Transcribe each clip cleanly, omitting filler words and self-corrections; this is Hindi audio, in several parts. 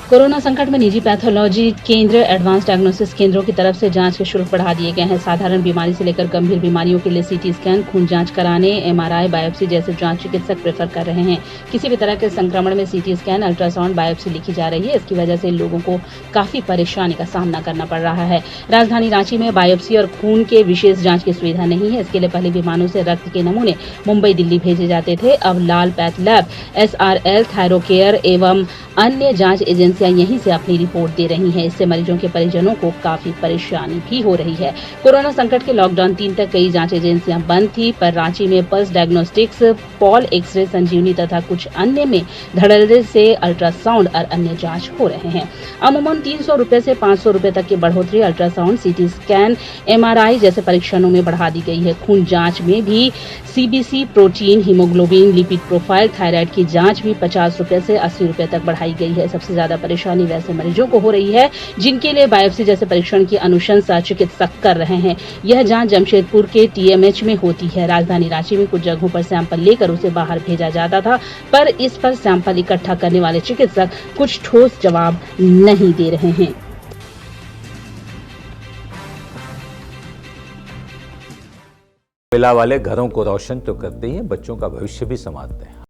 कोरोना संकट में निजी पैथोलॉजी केंद्र, एडवांस डायग्नोसिस केंद्रों की तरफ से जांच के शुल्क बढ़ा दिए गए हैं। साधारण बीमारी से लेकर गंभीर बीमारियों के लिए सीटी स्कैन, खून जांच कराने, एमआरआई, बायोप्सी जैसे जांच चिकित्सक प्रेफर कर रहे हैं। किसी भी तरह के संक्रमण में सीटी स्कैन, अल्ट्रासाउंड, बायोप्सी लिखी जा रही है। इसकी वजह से लोगों को काफी परेशानी का सामना करना पड़ रहा है। राजधानी रांची में बायोप्सी और खून के विशेष जांच की सुविधा नहीं है। इसके लिए पहले विमानों से रक्त के नमूने मुंबई, दिल्ली भेजे जाते थे। अब लाल पैथ लैब, SRL, थायरोकेयर एवं अन्य जांच एजेंसियां यहीं से अपनी रिपोर्ट दे रही हैं। इससे मरीजों के परिजनों को काफी परेशानी भी हो रही है। कोरोना संकट के लॉकडाउन 3 तक कई जांच एजेंसियां बंद थी, पर रांची में पल्स डायग्नोस्टिक्स, पॉल एक्सरे, संजीवनी तथा कुछ अन्य में धड़ल्ले से अल्ट्रासाउंड और अन्य जांच हो रहे हैं। अमूमन 300 रुपए से 500 रुपए तक की बढ़ोतरी अल्ट्रासाउंड, सीटी स्कैन, एमआरआई जैसे परीक्षणों में बढ़ा दी गई है। खून जांच में भी CBC, protein, haemoglobin, lipid profile, thyroid की जांच भी 50 रुपए से 80 रुपए तक बढ़ाई गई है। सबसे ज्यादा परेशानी वैसे मरीजों को हो रही है जिनके लिए बायोप्सी जैसे परीक्षण की अनुशंसा चिकित्सक कर रहे हैं। यह जांच जमशेदपुर के TMH में होती है। राजधानी रांची में कुछ जगहों पर सैंपल लेकर उसे बाहर भेजा जाता था, पर इस पर सैंपल इकट्ठा करने वाले चिकित्सक कुछ ठोस जवाब नहीं दे रहे हैं। मिला वाले घरों को रोशन तो करते ही हैं, बच्चों का भविष्य भी संवारते हैं।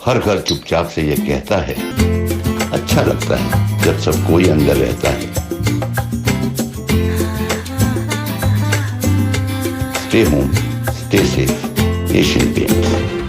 हर घर चुपचाप से ये कहता है, अच्छा लगता है जब सब कोई अंदर रहता है। Stay home, stay safe, Asian paints.